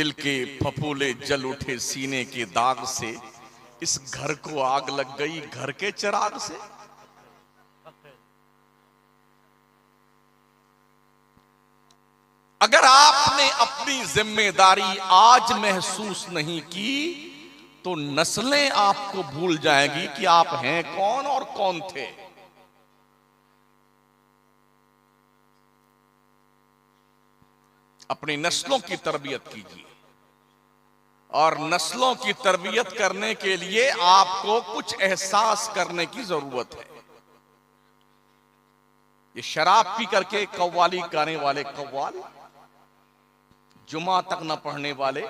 दिल के फफूले जल उठे सीने के दाग से, इस घर को आग लग गई घर के चिराग से। अगर आपने अपनी जिम्मेदारी आज महसूस नहीं की तो नस्लें आपको भूल जाएंगी कि आप हैं कौन और कौन थे। अपनी नस्लों की तरबियत कीजिए, और नस्लों की तरबियत करने के लिए आपको कुछ एहसास करने की जरूरत है। ये शराब पी करके कव्वाली गाने वाले कव्वाल, जुमा तक न पढ़ने वाले,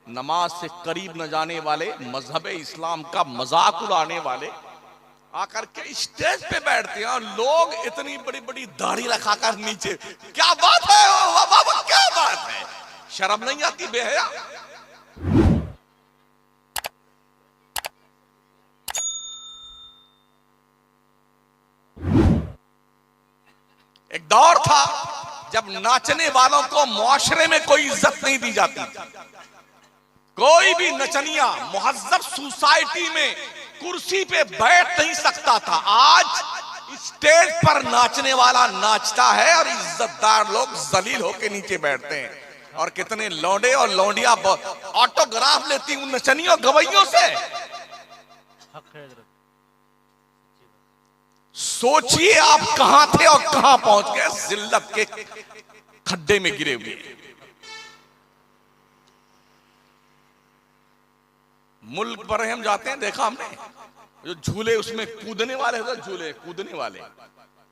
नमाज से करीब न जाने वाले, मजहब इस्लाम का मजाक उड़ाने वाले आकर के स्टेज पे बैठते हैं, और लोग इतनी बड़ी बड़ी दाढ़ी रखाकर नीचे, क्या बात है बाबा, क्या बात है, शर्म नहीं आती बेहया। एक दौर था जब नाचने वालों को मुआशरे में कोई इज्जत नहीं दी जाती। कोई भी नचनिया मुहज्जब सोसाइटी में कुर्सी पे बैठ नहीं सकता था। आज स्टेज पर नाचने वाला नाचता है और इज्जतदार लोग जलील होके नीचे बैठते हैं। और कितने लौंडे और लौंडिया ऑटोग्राफ लेती उन नचनियों गवैयों से। सोचिए आप कहां थे और कहां पहुंच गए, जिल्लत के खड्डे में गिरे हुए। मुल्क पर हम जाते हैं, देखा हमने जो झूले उसमें कूदने वाले होते, झूले कूदने वाले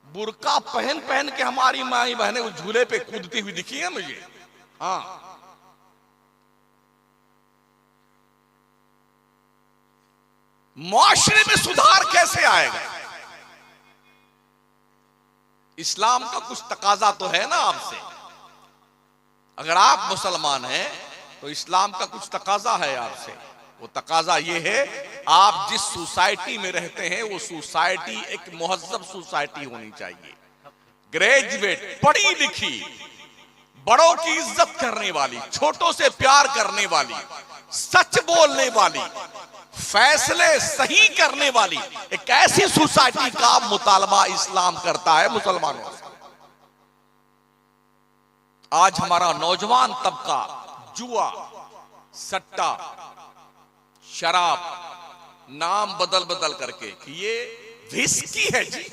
बुर्का पहन पहन के हमारी माई बहनें उस झूले पे कूदती हुई दिखी है मुझे। हाँ, मुआशरे में सुधार कैसे आएगा? इस्लाम का कुछ तकाजा तो है ना आपसे। अगर आप मुसलमान हैं तो इस्लाम का कुछ तकाजा है आपसे। वो तकाजा ये है, आप जिस सोसाइटी में रहते हैं वो सोसाइटी एक मुहज्जब सोसाइटी होनी चाहिए। ग्रेजुएट, पढ़ी लिखी, बड़ों की इज्जत करने वाली, छोटों से प्यार करने वाली, सच बोलने वाली, फैसले सही करने वाली एक ऐसी सोसाइटी का मुतालबा इस्लाम करता है मुसलमानों से। आज हमारा नौजवान तबका जुआ, सट्टा, शराब नाम बदल बदल करके कि ये विस्की है जी,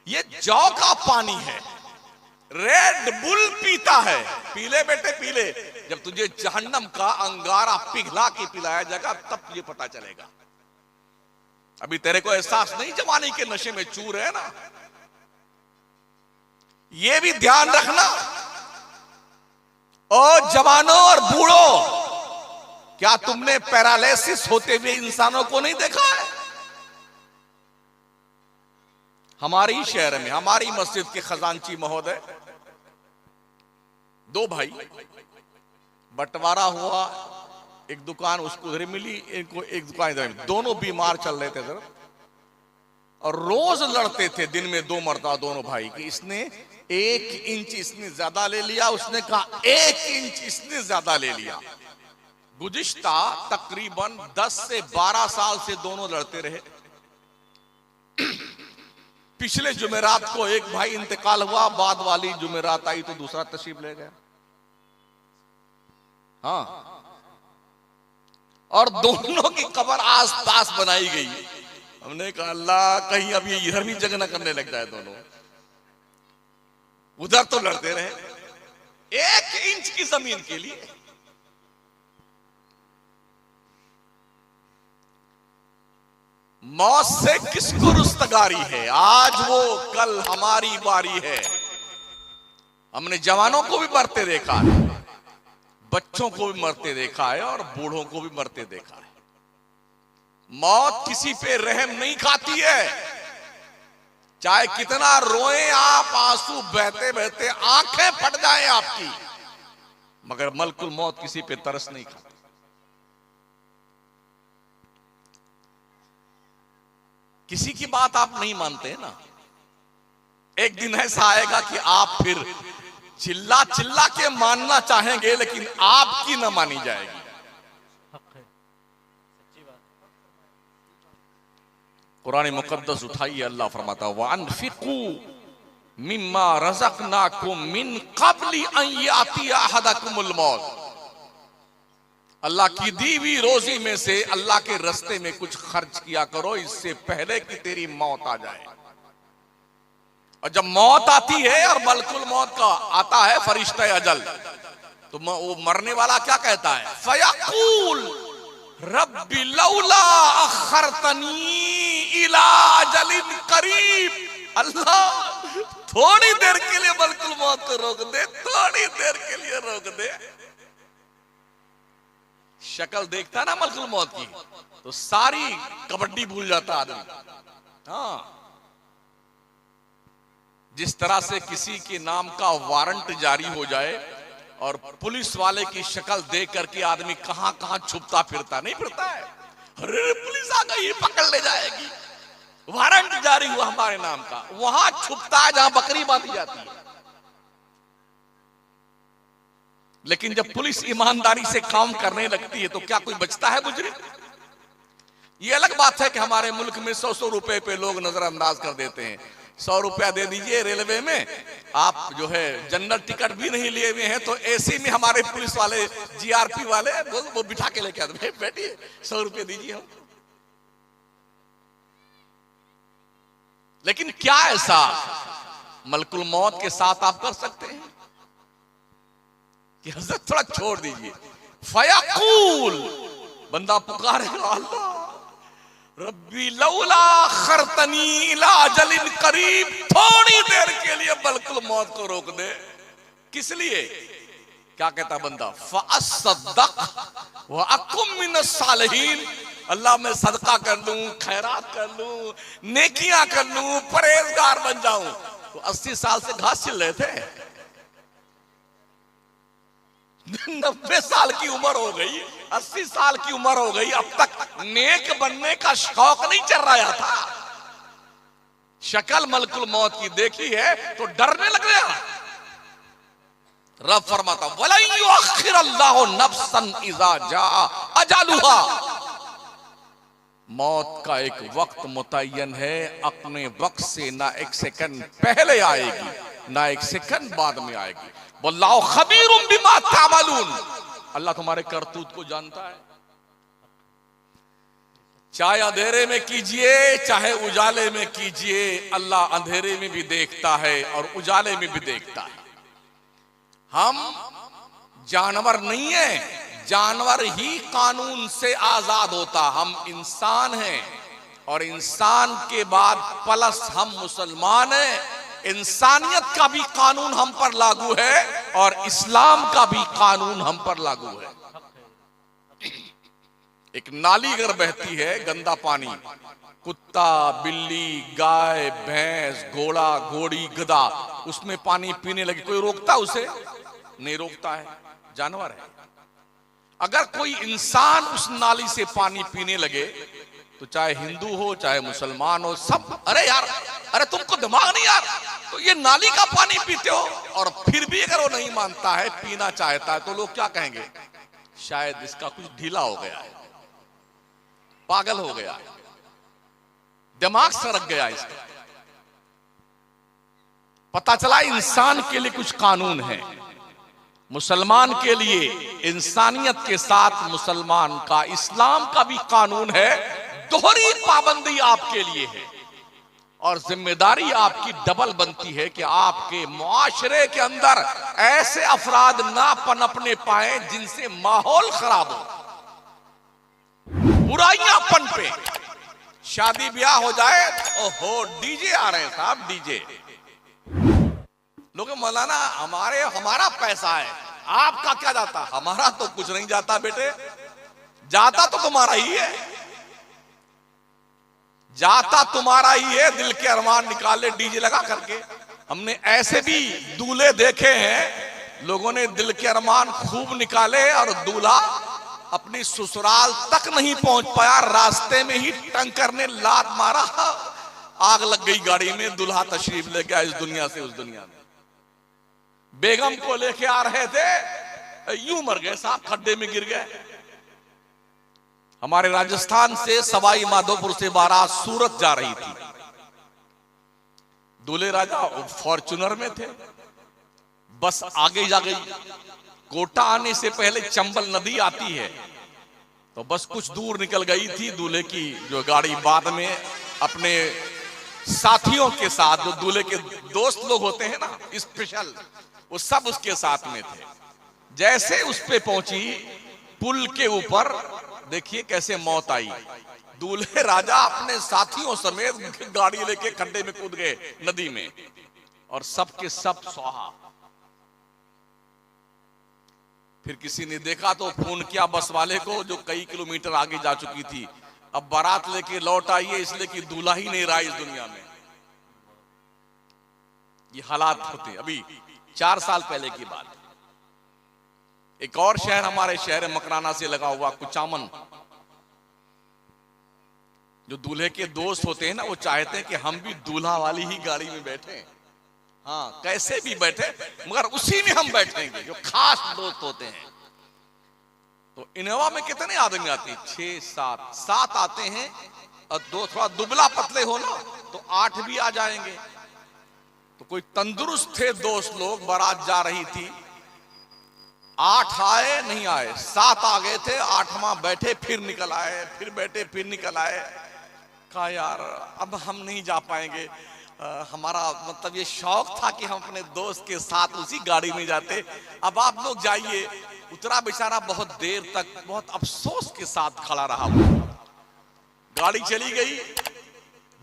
ये जौ का पानी है, रेड बुल पीता है। पीले बेटे पीले, जब तुझे जहन्नम का अंगारा पिघला के पिलाया जाएगा तब तुझे पता चलेगा। अभी तेरे को एहसास नहीं, जवानी के नशे में चूर है ना। ये भी ध्यान रखना, ओ जवानों और बूढ़ों, क्या तुमने पैरालिसिस होते हुए इंसानों को नहीं देखा है? हमारे शहर में हमारी मस्जिद के खजांची महोदय, दो भाई, बंटवारा हुआ, एक दुकान उसको उधर मिली, इनको एक दुकान इधर मिली, दोनों बीमार चल रहे थे जरा, और रोज लड़ते थे दिन में 2 मरतबा दोनों भाई कि इसने 1 इंच इसने ज्यादा ले लिया, उसने कहा 1 इंच इसने ज्यादा ले लिया। गुज़िश्ता तकरीबन 10 से 12 साल से दोनों लड़ते रहे। पिछले जुमेरात को एक भाई इंतकाल हुआ, बाद वाली जुमेरात आई तो दूसरा तशरीफ ले गया। हाँ, और दोनों की कब्र आस पास बनाई गई। हमने कहा अल्लाह कहीं अब ये इधर भी जगह न करने लग जाए दोनों। उधर तो लड़ते रहे 1 इंच की जमीन के लिए। मौत से किसको रुस्तगारी है? आज वो, कल हमारी बारी है। हमने जवानों को भी मरते देखा है, बच्चों को भी मरते देखा है, और बूढ़ों को भी मरते देखा है। मौत किसी पे रहम नहीं खाती है। चाहे कितना रोएं आप, आंसू बहते बहते आंखें फट जाएं आपकी, मगर मलकुल मौत किसी पे तरस नहीं खाती। किसी की बात आप नहीं मानते हैं ना, एक दिन ऐसा आएगा कि आप फिर चिल्ला चिल्ला के मानना चाहेंगे लेकिन आपकी न मानी जाएगी। कुरान मुकद्दस उठाइए, अल्लाह फरमाता है वअनफिकू मिम्मा रज़क़नाकुम मिन क़ब्लि अन यातिया अहदकुमुल मौत। अल्लाह की दी हुई रोजी में से अल्लाह के रास्ते में कुछ खर्च किया करो इससे पहले कि तेरी मौत आ जाए। और जब मौत आती है और मलकुल मौत का आता है फरिश्ता अजल, तो वो मरने वाला क्या कहता है? फयक़ूल रब्बी लौला अख़रतनी इला अजलिन करीब। अल्लाह थोड़ी देर के लिए मलकुल मौत को रोक दे, थोड़ी देर के लिए रोक दे। शक्ल देखता है ना मलकुल मौत की तो सारी कबड्डी भूल जाता आदमी। हाँ, जिस तरह से किसी के नाम का वारंट जारी हो जाए और पुलिस वाले की शक्ल देख करके आदमी कहां कहां छुपता फिरता नहीं फिरता है। अरे पुलिस आ गई, पकड़ ले जाएगी, वारंट जारी हुआ हमारे नाम का, वहां छुपता है जहां बकरी बांधी जाती है। लेकिन जब पुलिस ईमानदारी से काम करने लगती है तो क्या कोई बचता है मुजरिम? ये अलग बात है कि हमारे मुल्क में 100-100 रुपए पे लोग नजरअंदाज कर देते हैं। 100 रुपया दे दीजिए रेलवे में, आप जो है जनरल टिकट भी नहीं लिए हुए हैं तो एसी में हमारे पुलिस वाले जीआरपी वाले वो बिठा के लेके आते, बैठिए 100 रुपये दीजिए हम। लेकिन क्या ऐसा मलकुल मौत के साथ आप कर सकते हैं कि हजरत थोड़ा छोड़ दीजिए? फयक़ूल, बंदा पुकारेगा अल्लाह रब्बी लौला खरतनी इला अजलिन करीब, थोड़ी देर के लिए मलकुल मौत को रोक दे। किस लिए? क्या कहता बंदा? फ़अस्सद्दक़ व अकुम मिनस सालिहीन। अल्लाह मैं सदका कर लूं, खैरात कर लूं, नेकियां कर लूं, परहेजगार बन जाऊं। तो 80 साल से घास छिल रहे थे, 90 साल की उम्र हो गई, 80 साल की उम्र हो गई, अब तक नेक बनने का शौक नहीं चल रहा था। शक्ल मलकुल मौत की देखी है तो डरने लग गया। रब फरमाता वलन युअख्खिरल्लाहु नफ्सन इज़ा जाअ अजलुहा। मौत का एक वक्त मुतय्यन है, अपने वक्त से ना एक सेकंड पहले आएगी ना एक सेकंड बाद में आएगी। वल्लाहु खबीरुम बिमा तामलून। अल्लाह तुम्हारे करतूत को जानता है। चाहे अंधेरे में कीजिए चाहे उजाले में कीजिए, अल्लाह अंधेरे में भी देखता है और उजाले में भी देखता है। हम जानवर नहीं है, जानवर ही कानून से आजाद होता। हम इंसान हैं और इंसान के बाद प्लस हम मुसलमान हैं। इंसानियत का भी कानून हम पर लागू है और इस्लाम का भी कानून हम पर लागू है। एक नाली अगर बहती है, गंदा पानी, कुत्ता, बिल्ली, गाय, भैंस, घोड़ा, घोड़ी, गधा उसमें पानी पीने लगे, कोई रोकता उसे? नहीं रोकता है, जानवर है। अगर कोई इंसान उस नाली से पानी पीने लगे तो चाहे हिंदू हो चाहे मुसलमान हो, सब अरे यार, अरे तुमको दिमाग नहीं यार, तो ये नाली का पानी पीते हो। और फिर भी अगर वो नहीं मानता है, पीना चाहता है, तो लोग क्या कहेंगे? शायद इसका कुछ ढीला हो गया है, पागल हो गया है, दिमाग सरक गया इसका। पता चला इंसान के लिए कुछ कानून है, मुसलमान के लिए इंसानियत के साथ मुसलमान का, इस्लाम का भी कानून है। दोहरी पाबंदी आपके लिए है और जिम्मेदारी आपकी डबल बनती है कि आपके मुआशरे के अंदर ऐसे अफराद ना पनपने पाए जिनसे माहौल खराब हो, बुराइयां पनपे। शादी ब्याह हो जाए, ओहो डीजे आ रहे हैं साहब, डीजे। लोग मौलाना हमारा पैसा है, आपका क्या जाता? हमारा तो कुछ नहीं जाता बेटे, जाता तो तुम्हारा ही है, जाता तुम्हारा ही है। दिल के अरमान निकाले डीजे लगा करके। हमने ऐसे भी दूल्हे देखे हैं, लोगों ने दिल के अरमान खूब निकाले और दूल्हा अपनी ससुराल तक नहीं पहुंच पाया, रास्ते में ही टंकर ने लात मारा, आग लग गई गाड़ी में, दूल्हा तशरीफ ले गया इस दुनिया से उस दुनिया में। बेगम को लेके आ रहे थे, यूं मर गए साहब, खड्डे में गिर गए। हमारे राजस्थान से सवाई माधोपुर से बारात सूरत जा रही थी। दूल्हे राजा फॉर्च्यूनर में थे, बस आगे जा गई। कोटा आने से पहले चंबल नदी आती है, तो बस कुछ दूर निकल गई थी दूल्हे की जो गाड़ी। बाद में अपने साथियों के साथ, जो दूल्हे के दोस्त लोग होते हैं ना स्पेशल, वो सब उसके साथ में थे। जैसे उस पे पहुंची पुल के ऊपर, देखिए कैसे मौत आई। दूल्हे राजा अपने साथियों समेत गाड़ी लेके खड्डे में कूद गए नदी में, और सब के सब स्वाहा। फिर किसी ने देखा तो फोन किया बस वाले को, जो कई किलोमीटर आगे जा चुकी थी। अब बारात लेके लौट आई है, इसलिए कि दूल्हा ही नहीं रहा इस दुनिया में। ये हालात होते। अभी 4 साल पहले की बात, एक और शहर हमारे शहर मकराना से लगा हुआ कुचामन, जो दूल्हे के दोस्त होते हैं ना, वो चाहते हैं कि हम भी दूल्हा वाली ही गाड़ी में बैठे। हाँ, कैसे भी बैठे मगर उसी में हम बैठेंगे, जो खास दोस्त होते हैं। तो इनोवा में कितने आदमी आते हैं? 6-7 आते हैं, और 2 थोड़ा दुबला पतले हो ना तो 8 भी आ जाएंगे। तो कोई तंदुरुस्त थे दोस्त लोग, बारात जा रही थी, 8 आए नहीं आए, 7 आ गए थे, 8वां बैठे फिर निकल आए, फिर बैठे फिर निकल आए। कहा यार अब हम नहीं जा पाएंगे, हमारा मतलब ये शौक था कि हम अपने दोस्त के साथ उसी गाड़ी में जाते, अब आप लोग जाइए। उतरा बेचारा, बहुत देर तक बहुत अफसोस के साथ खड़ा रहा। गाड़ी चली गई।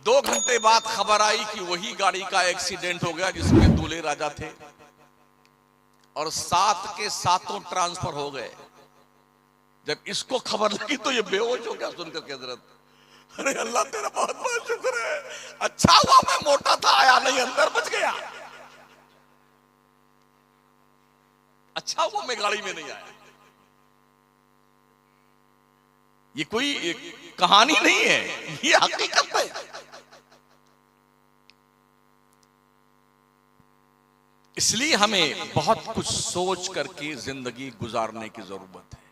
2 घंटे बाद खबर आई कि वही गाड़ी का एक्सीडेंट हो गया जिसमें दूल्हे राजा थे, और 7 के 7 ट्रांसफर हो गए। जब इसको खबर लगी तो ये बेहोश हो गया सुनकर के हजरत। अरे अल्लाह तेरा बहुत बहुत शुक्र है, अच्छा हुआ मैं मोटा था, आया नहीं, अंदर बच गया। अच्छा हुआ मैं गाड़ी में नहीं आया। ये कोई कहानी नहीं है, ये हकीकत है। इसलिए हमें बहुत कुछ सोच करके जिंदगी गुजारने की जरूरत है।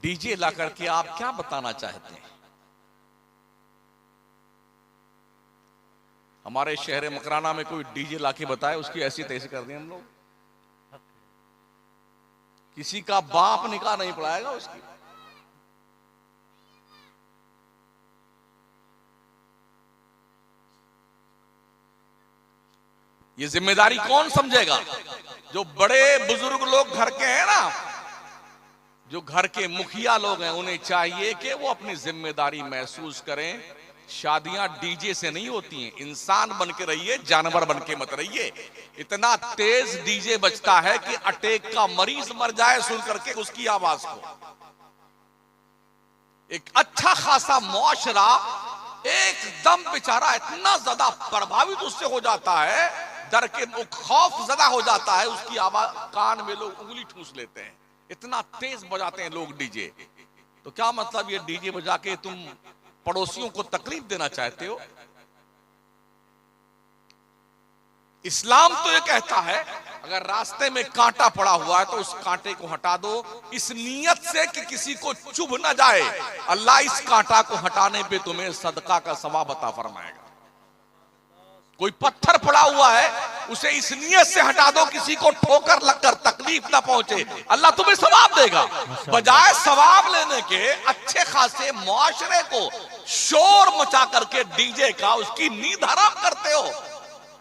डीजे ला करके आप क्या बताना चाहते हैं? हमारे शहर मकराना में कोई डीजे लाके बताए, उसकी ऐसी तैसी कर दी हम लोग। किसी का बाप निकाह नहीं पढ़ाएगा उसकी। ये जिम्मेदारी कौन समझेगा? जो बड़े बुजुर्ग लोग घर के हैं ना, जो घर के मुखिया लोग हैं, उन्हें चाहिए कि वो अपनी जिम्मेदारी महसूस करें। शादियां डीजे से नहीं होती हैं। इंसान बन के रहिए, जानवर बन के मत रहिए। इतना तेज डीजे बजता है कि अटैक का मरीज मर जाए सुन करके उसकी आवाज को। एक अच्छा खासा मुआशरा एकदम बेचारा इतना ज्यादा प्रभावित उससे हो जाता है, डर के खौफ ज्यादा हो जाता है, उसकी आवाज कान में लोग उंगली ठूस लेते हैं, इतना तेज बजाते हैं लोग डीजे। तो क्या मतलब ये डीजे बजा के तुम पड़ोसियों को तकलीफ देना चाहते हो? इस्लाम तो ये कहता है अगर रास्ते में कांटा पड़ा हुआ है तो उस कांटे को हटा दो, इस नियत से कि किसी को चुभ ना जाए। अल्लाह इस कांटा को हटाने पे तुम्हें सदका का सवाब अता फरमाएगा। कोई पत्थर पड़ा हुआ है, उसे इस नियत से हटा दो किसी को ठोकर लगकर तकलीफ ना पहुंचे, अल्लाह तुम्हें सवाब देगा। बजाय सवाब लेने के अच्छे खासे मुआशरे को शोर मचा करके डीजे का उसकी नींद हराम करते हो।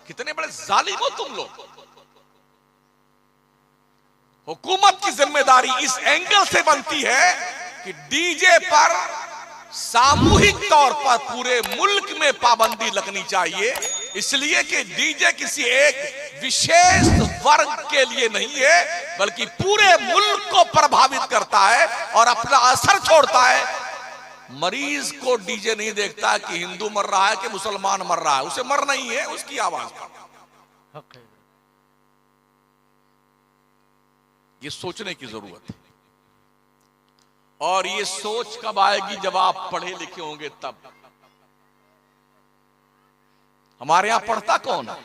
कितने बड़े जालिम हो तुम लोग। हुकूमत की जिम्मेदारी इस एंगल से बनती है कि डीजे पर सामूहिक तौर पर पूरे मुल्क में पाबंदी लगनी चाहिए, इसलिए कि डीजे किसी एक विशेष वर्ग के लिए नहीं है, बल्कि पूरे मुल्क को प्रभावित करता है और अपना असर छोड़ता है। मरीज को डीजे नहीं देखता है कि हिंदू मर रहा है कि मुसलमान मर रहा है, उसे मरना ही है उसकी आवाज पर। ये सोचने की जरूरत है। और ये सोच कब आएगी? जब आप पढ़े लिखे होंगे तब। हमारे यहां पढ़ता कौन है?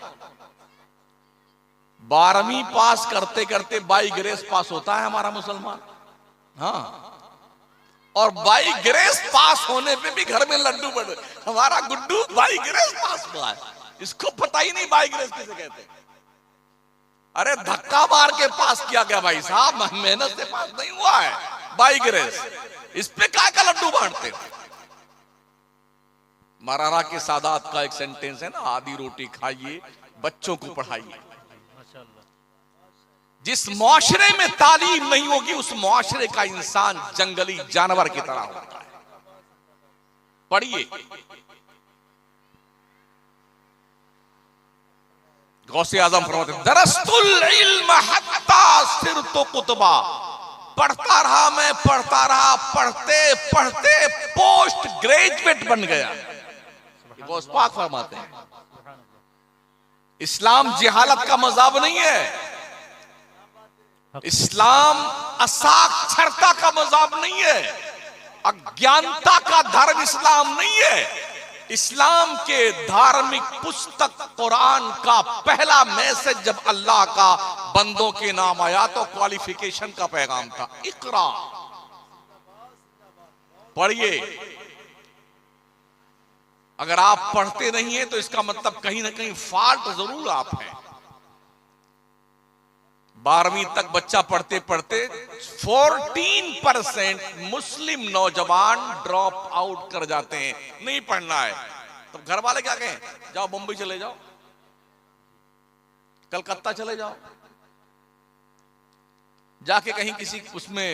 12वीं पास करते करते बाई ग्रेस पास होता है हमारा मुसलमान। हाँ, और बाई ग्रेस पास होने पे भी घर में लड्डू बड़े। हमारा गुड्डू बाई ग्रेस पास हुआ है, इसको पता ही नहीं बाई ग्रेस किसे कहते। अरे धक्का मार के पास किया गया भाई साहब, मेहनत से पास नहीं हुआ है, बाई ग्रेस। इस पे क्या का लड्डू बांटते हो? मरारा के सादात का एक सेंटेंस है ना, आधी रोटी खाइए बच्चों को पढ़ाइए। जिस मुआशरे में तालीम नहीं होगी उस मुआशरे का इंसान जंगली जानवर की तरह होता है। पढ़िए, गौसे आजम फरमाते दरस्तुल इल्म हत्ता सिरतु कुतबा, पढ़ता रहा मैं, पढ़ता रहा, पढ़ते पढ़ते पोस्ट ग्रेजुएट बन गया। गौस पाक फरमाते हैं इस्लाम जिहालत का मजाब नहीं है, इस्लाम असाक्षरता का मजाब नहीं है, अज्ञानता का धर्म इस्लाम नहीं है। इस्लाम के धार्मिक पुस्तक कुरान का पहला मैसेज जब अल्लाह का बंदों के नाम आया तो क्वालिफिकेशन का पैगाम था, इकरा, पढ़िए। अगर आप पढ़ते नहीं है तो इसका मतलब कहीं ना कहीं फॉल्ट जरूर आप हैं। 12वीं तक बच्चा पढ़ते पढ़ते 14% मुस्लिम नौजवान ड्रॉप आउट कर जाते हैं, नहीं पढ़ना है। तो घर वाले क्या कहें? जाओ मुंबई चले जाओ, कलकत्ता चले जाओ, जाके कहीं किसी उसमें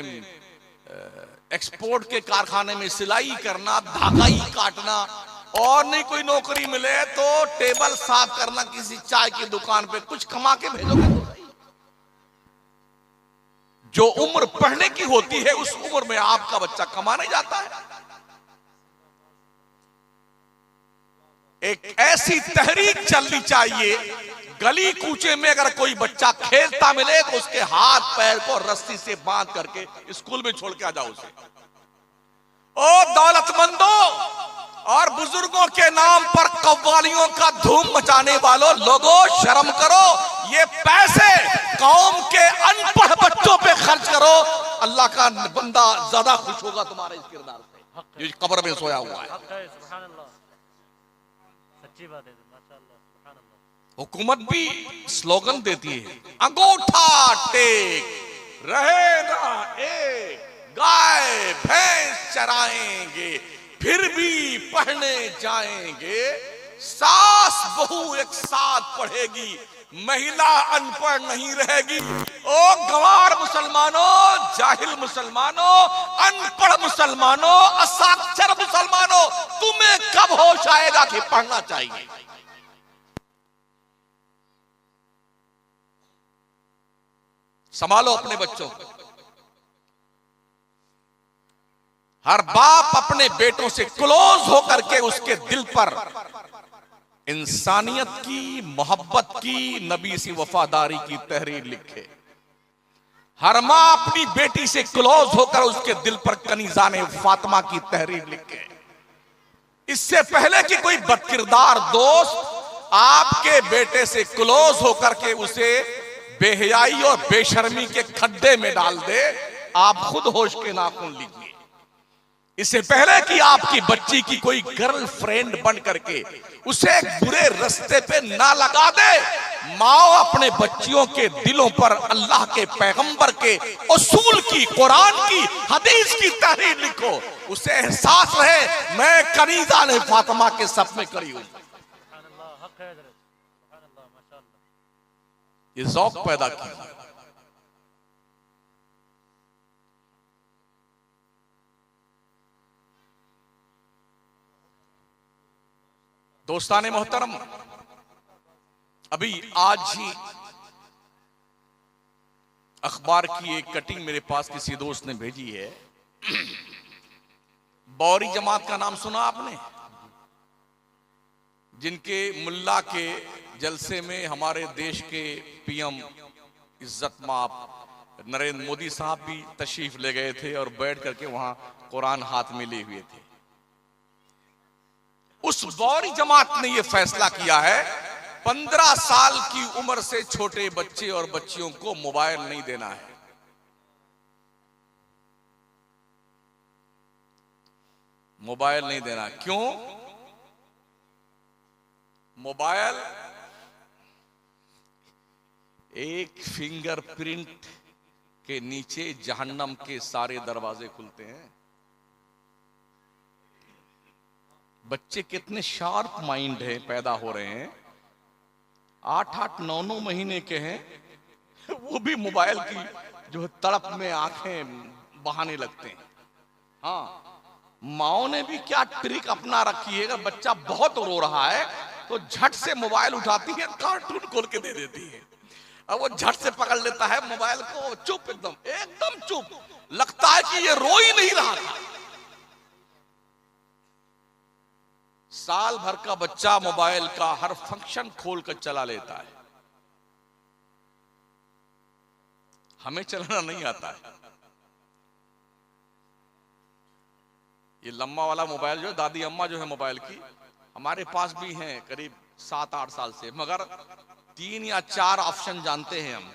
एक्सपोर्ट के कारखाने में सिलाई करना, धागा ही काटना, और नहीं कोई नौकरी मिले तो टेबल साफ करना किसी चाय की दुकान पे, कुछ कमा के भेजोगे तो सही। जो उम्र पढ़ने की होती है उस उम्र में आपका बच्चा कमाने जाता है। एक ऐसी तहरीक चलनी चाहिए, गली कूचे में अगर कोई बच्चा खेलता मिले तो उसके हाथ पैर को रस्सी से बांध करके स्कूल में छोड़ के आ जाओ उसे। ओ दौलतमंदों और बुजुर्गों के नाम पर कव्वालियों का धूम मचाने वालों, लोगों शर्म करो। ये पैसे कौम के अनपढ़ बच्चों पे खर्च करो, अल्लाह का बंदा ज्यादा खुश होगा तुम्हारे इस किरदार से जो कब्र में सोया हुआ है। सच्ची बात है। हुकूमत भी स्लोगन देती है, अंगूठा टेक रहेगा एक, गाय भैंस चराएंगे फिर भी पढ़ने जाएंगे, सास बहू एक साथ पढ़ेगी, महिला अनपढ़ नहीं रहेगी। ओ गंवार मुसलमानों, जाहिल मुसलमानों, अनपढ़ मुसलमानों, असाक्षर मुसलमानों, तुम्हें कब होश आएगा कि पढ़ना चाहिए? संभालो अपने बच्चों को। हर बाप अपने बेटों से क्लोज होकर के उसके दिल पर इंसानियत की, मोहब्बत की, नबी सी वफादारी की तहरीर लिखे। हर मां अपनी बेटी से क्लोज होकर उसके दिल पर कनीज़ाने फातिमा की तहरीर लिखे। इससे पहले कि कोई बदकिरदार दोस्त आपके बेटे से क्लोज होकर के उसे बेहयाई और बेशर्मी के खड्डे में डाल दे, आप खुद होश के नाखून लीजिए। इससे पहले कि आपकी बच्ची की कोई गर्लफ्रेंड बन करके उसे एक बुरे रास्ते पे ना लगा दे, माओ अपने बच्चियों के दिलों पर अल्लाह के पैगंबर के उसूल की, कुरान की, हदीस की तहरीर लिखो। उसे एहसास रहे मैं कनीज़ाने फातिमा के सफ में खड़ी हूं। ये ज़ौक़ पैदा किया। दोस्ताने मोहतरम, अभी आज ही अखबार की एक कटिंग मेरे पास किसी दोस्त ने भेजी है। बौरी जमात का नाम सुना आपने? जिनके मुल्ला के जलसे में हमारे देश के पीएम इज्जत माप नरेंद्र मोदी साहब भी तशरीफ ले गए थे और बैठ करके वहां कुरान हाथ में लिए हुए थे। उस बौरी जमात ने यह फैसला किया है 15 साल की उम्र से छोटे बच्चे और बच्चियों को मोबाइल नहीं देना है। मोबाइल नहीं देना। क्यों? मोबाइल एक फिंगरप्रिंट के नीचे जहन्नम के सारे दरवाजे खुलते हैं। बच्चे कितने शार्प माइंड है, पैदा हो रहे हैं, 8-8, 9-9 महीने के हैं, वो भी मोबाइल की जो है तड़प में आंखें बहाने लगते हैं। हाँ, माओ ने भी क्या ट्रिक अपना रखी है, अगर बच्चा बहुत रो रहा है तो झट से मोबाइल उठाती है, कार्टून खोल के दे देती है। अब वो झट से पकड़ लेता है मोबाइल को, चुप, एकदम एकदम चुप, लगता है कि ये रो ही नहीं रहा था। साल भर का बच्चा मोबाइल का हर फंक्शन खोल कर चला लेता है। हमें चलाना नहीं आता है। ये लम्बा वाला मोबाइल जो दादी अम्मा जो है मोबाइल की, हमारे पास भी हैं करीब 7-8 साल से, मगर 3 या 4 ऑप्शन जानते हैं हम।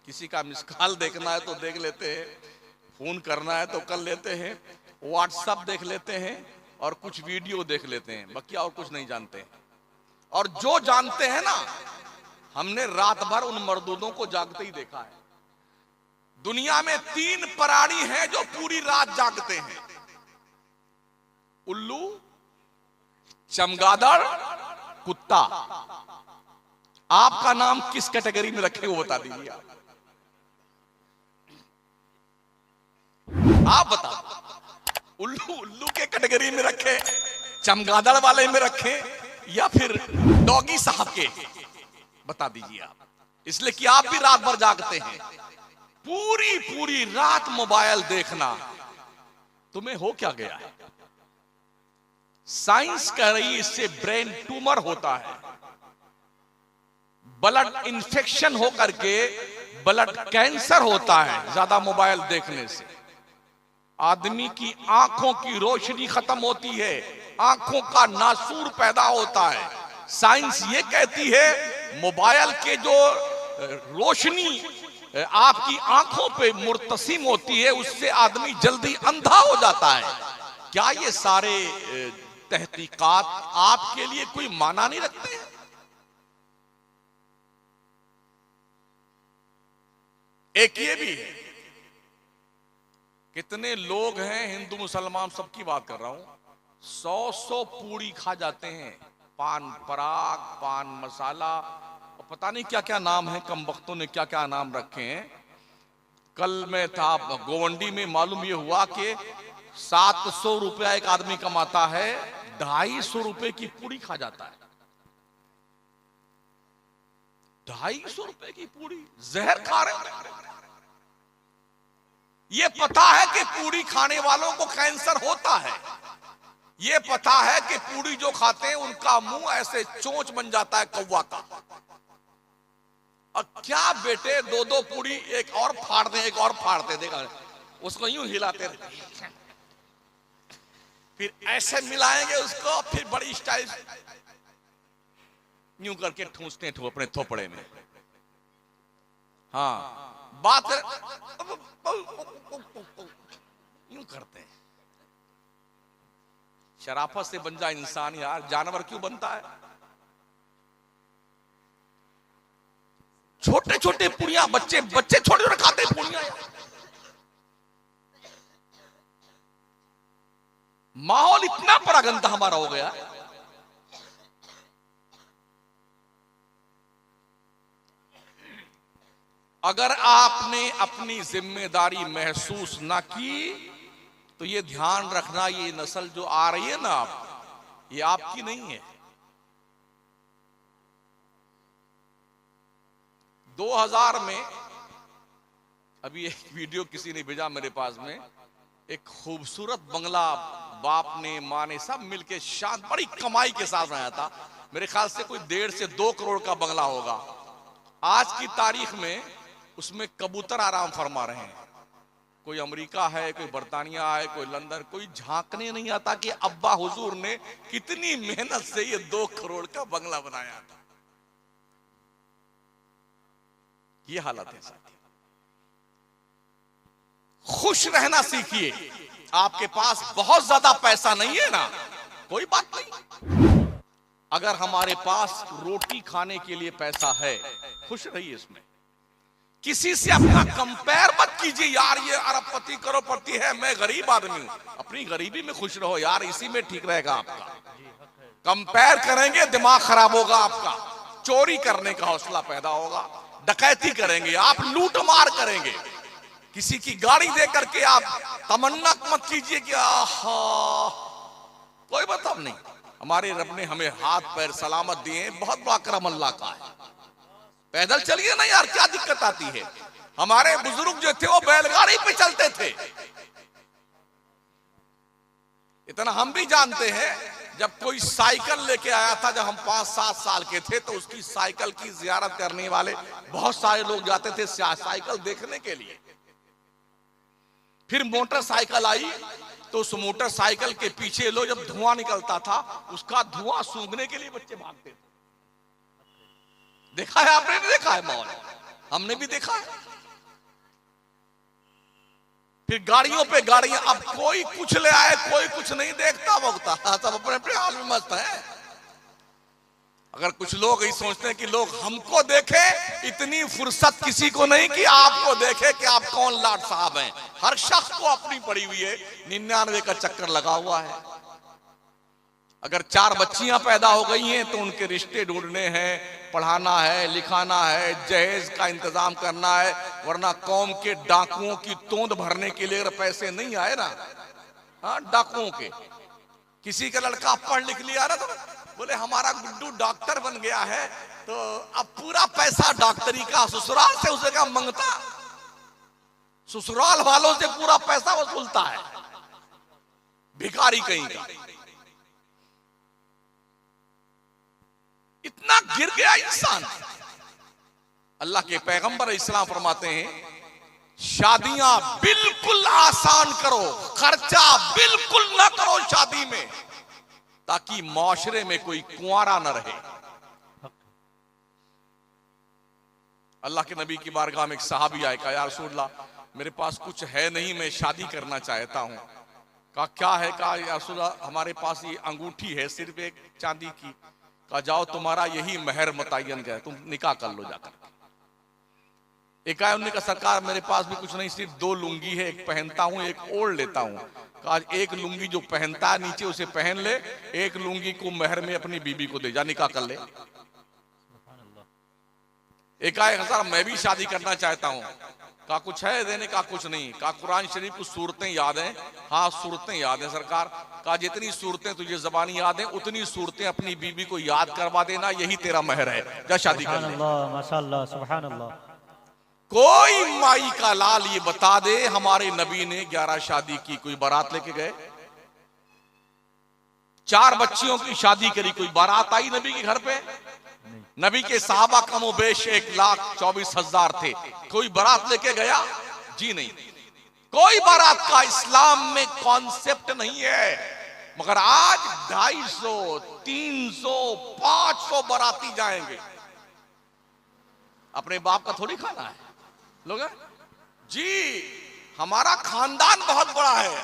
किसी का मिस कॉल देखना है तो देख लेते हैं, फोन करना है तो कर लेते हैं, व्हाट्सएप देख लेते हैं और कुछ वीडियो देख लेते हैं, बाकी और कुछ नहीं जानते। और जो जानते हैं ना, हमने रात भर उन मर्दूदों को जागते ही देखा है। दुनिया में 3 प्राणी हैं जो पूरी रात जागते हैं, उल्लू, चमगादड़, कुत्ता। आपका नाम किस कैटेगरी में रखे वो बता दीजिए। आप बता, उल्लू के कैटेगरी में रखे, चमगादड़ वाले में रखे, या फिर डॉगी साहब के? बता दीजिए आप, इसलिए कि आप भी रात भर जागते हैं। पूरी रात मोबाइल देखना, तुम्हें हो क्या गया है? साइंस कह रही है इससे ब्रेन ट्यूमर होता है, ब्लड इंफेक्शन होकर के ब्लड कैंसर होता है ज्यादा मोबाइल देखने से। आदमी की आंखों की रोशनी खत्म होती है, आंखों का नासूर पैदा होता है। साइंस ये कहती है मोबाइल के जो रोशनी आपकी आंखों पे मुर्तसिम होती है, उससे आदमी जल्दी अंधा हो जाता है। क्या ये सारे तहकीकात आपके लिए कोई माना नहीं रखते हैं? एक ये भी है, कितने लोग हैं हिंदू मुसलमान सबकी बात कर रहा हूं, 100 पूड़ी खा जाते हैं, पान पराग, पान मसाला, और पता नहीं क्या क्या नाम है, कम वक्तों ने क्या क्या नाम रखे हैं। कल मैं था गोवंडी में, मालूम ये हुआ कि 700 रुपया एक आदमी कमाता है, 250 रुपए की पूड़ी खा जाता है। 250 रुपए की पूड़ी, जहर खा रहे हैं। ये पता है कि पूड़ी खाने वालों को कैंसर होता है, ये पता है कि पूड़ी जो खाते हैं उनका मुंह ऐसे चोंच बन जाता है कौवा का। और क्या बेटे, 2-2 पूड़ी, एक और फाड़ दे, एक और फाड़ दे, देखा उसको यूं हिलाते रहते, फिर ऐसे मिलाएंगे उसको, फिर बड़ी स्टाइल यूं करके ठूसते अपने थोपड़े में। हाँ, बात यूं करते हैं। शराफत से बन जा इंसान यार, जानवर क्यों बनता है? छोटे छोटे पुड़िया, बच्चे छोटे छोटे खाते हैं पुड़िया। माहौल इतना बड़ा गंदा हमारा हो गया। अगर आपने अपनी जिम्मेदारी महसूस ना की तो ये ध्यान रखना, ये नस्ल जो आ रही है ना, ये आपकी नहीं है। 2000 में अभी एक वीडियो किसी ने भेजा मेरे पास में, एक खूबसूरत बंगला बाप ने मां ने सब मिलके शांत बड़ी कमाई के साथ बनाया था। मेरे ख्याल से कोई 1.5 से 2 करोड़ का बंगला होगा। आज की तारीख में उसमें कबूतर आराम फरमा रहे हैं, कोई अमेरिका है, कोई बर्तानिया है, कोई लंदन, कोई झांकने नहीं आता कि अब्बा हुजूर ने कितनी मेहनत से ये 2 करोड़ का बंगला बनाया था। ये हालत है साथी। खुश रहना सीखिए। आपके पास बहुत ज्यादा पैसा नहीं है ना, कोई बात नहीं। अगर हमारे पास रोटी खाने के लिए पैसा है, खुश रहिए इसमें। किसी से अपना कंपेयर मत कीजिए, यार ये अरबपति करोड़पति है, मैं गरीब आदमी हूं। अपनी गरीबी में खुश रहो यार, इसी में ठीक रहेगा आपका। कंपेयर करेंगे दिमाग खराब होगा आपका, चोरी करने का हौसला पैदा होगा, डकैती करेंगे आप, लूट मार करेंगे। किसी की गाड़ी दे करके आप तमन्ना मत कीजिए कि आहा, कोई मतलब नहीं। हमारे रब ने हमें हाथ पैर सलामत दिए, बहुत बड़ा करम अल्लाह का है। पैदल चलिए ना यार, क्या दिक्कत आती है। हमारे बुजुर्ग जो थे वो बैलगाड़ी पे चलते थे। इतना हम भी जानते हैं, जब कोई साइकिल लेके आया था, जब हम 5-7 साल के थे, तो उसकी साइकिल की जियारत करने वाले बहुत सारे लोग जाते थे साइकिल देखने के लिए। फिर मोटरसाइकिल आई, तो उस मोटरसाइकिल के पीछे लो जब धुआं निकलता था, उसका धुआं सूंघने के लिए बच्चे भागते थे। देखा है आपने, नहीं देखा है माहौल? हमने भी देखा है। फिर गाड़ियों पे गाड़ियां, अब कोई कुछ ले आए, कोई कुछ नहीं देखता भोगता, सब अपने अपने हाल में मस्त है। अगर कुछ लोग ये सोचते हैं कि लोग हमको देखें, इतनी फुर्सत किसी को नहीं कि आपको देखे कि आप कौन लाट साहब हैं। हर शख्स को अपनी पड़ी हुई है, 99 का चक्कर लगा हुआ है। अगर 4 बच्चियां पैदा हो गई हैं तो उनके रिश्ते ढूंढने हैं, पढ़ाना है, लिखाना है, जहेज का इंतजाम करना है, वरना कौम के डाकुओं की तोंद भरने के लिए अगर पैसे नहीं आए ना, हाँ डाकुओं के, किसी का लड़का पढ़ लिख लिया ना, तो बोले हमारा गुड्डू डॉक्टर बन गया है, तो अब पूरा पैसा डॉक्टरी का ससुराल से उसे क्या मांगता, ससुराल वालों से पूरा पैसा वसूलता है, भिखारी कहीं का। इतना गिर गया इंसान। अल्लाह के पैगंबर इस्लाम फरमाते हैं, शादियां बिल्कुल आसान करो, खर्चा बिल्कुल ना करो शादी में, ताकि माशरे में कोई कुंवारा न रहे। अल्लाह के नबी की बारगाह में एक सहाबी आए, कहा या रसूलल्लाह मेरे पास कुछ है नहीं, मैं शादी करना चाहता हूं। कहा क्या है? कहा या रसूलल्लाह हमारे पास ये अंगूठी है सिर्फ एक चांदी की। कहा जाओ तुम्हारा यही महर मुतय्यन है, तुम निकाह कर लो जाकर। एक आया, उन्होंने कहा सरकार मेरे पास भी कुछ नहीं, सिर्फ 2 लुंगी है, एक पहनता हूं एक ओढ़ लेता हूं। कहा एक लुंगी जो पहनता है नीचे उसे पहन ले, एक लुंगी को महर में अपनी बीबी को दे, जा निकाह कर ले। एक आया, सर मैं भी शादी करना चाहता हूं। कहा कुछ है देने? का कुछ नहीं। कहा कुरान शरीफ कुछ सूरतें याद हैं? हाँ सूरतें याद हैं सरकार। कहा जितनी सूरतें तुझे जबानी याद हैं उतनी सूरतें अपनी बीबी को याद करवा देना, यही तेरा महर है, जा शादी कर ले। माशाअल्लाह सुभान अल्लाह। कोई माई का लाल ये बता दे हमारे नबी ने 11 शादी की, कोई बारात लेके गए? 4 बच्चियों की शादी करी, कोई बारात आई नबी के घर पे? नबी के साहबा कमोबेश 1,24,000 थे, कोई बारात लेके गया? जी नहीं। कोई बारात का इस्लाम में कॉन्सेप्ट नहीं है। मगर आज 250, 300, 500 बाराती जाएंगे। अपने बाप का थोड़ी खाना है लोग जी, हमारा खानदान बहुत बड़ा है,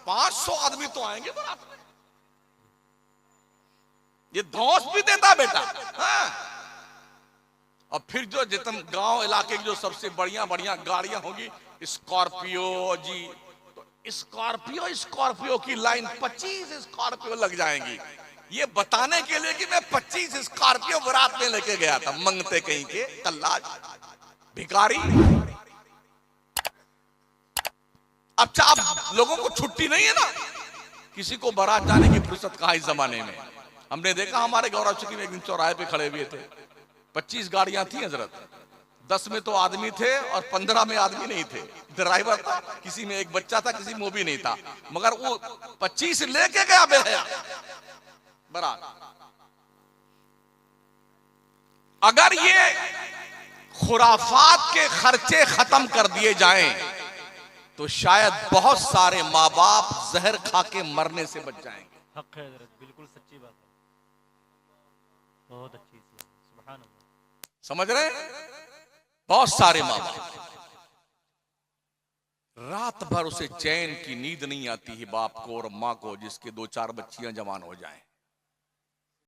500 आदमी तो आएंगे बारात में। ये धौंस भी देता बेटा। हाँ। और फिर जो जितने गांव इलाके की जो सबसे बढ़िया बढ़िया गाड़ियां होगी, स्कॉर्पियो जी, तो स्कॉर्पियो की लाइन 25 स्कॉर्पियो लग जाएंगी, ये बताने के लिए कि मैं 25 स्कॉर्पियो बारात में लेके गया था। मंगते कहीं के कल्लाज भिखारी। अब लोगों को छुट्टी नहीं है ना, किसी को बारात जाने की फुर्सत कहां इस जमाने में। हमने देखा हमारे गौरव चुकी में एक दिन चौराहे पे खड़े हुए थे, 25 गाड़ियां थी हजरत, 10 में तो आदमी थे और 15 में आदमी नहीं थे। ड्राइवर था, किसी में एक बच्चा था, किसी में वो भी नहीं था, मगर वो 25 लेके गया बेहया बारात। अगर ये खुराफात के खर्चे खत्म कर दिए जाएं तो शायद बहुत सारे माँ बाप जहर खा के मरने से बच जाएंगे। हक है हजरत, बिल्कुल सच्ची बात है, बहुत अच्छी सी है, सुभान अल्लाह। समझ रहे हैं? बहुत सारे माँ बाप रात भर उसे चैन की नींद नहीं आती है बाप को और माँ को, जिसके 2-4 बच्चियां जवान हो जाएं।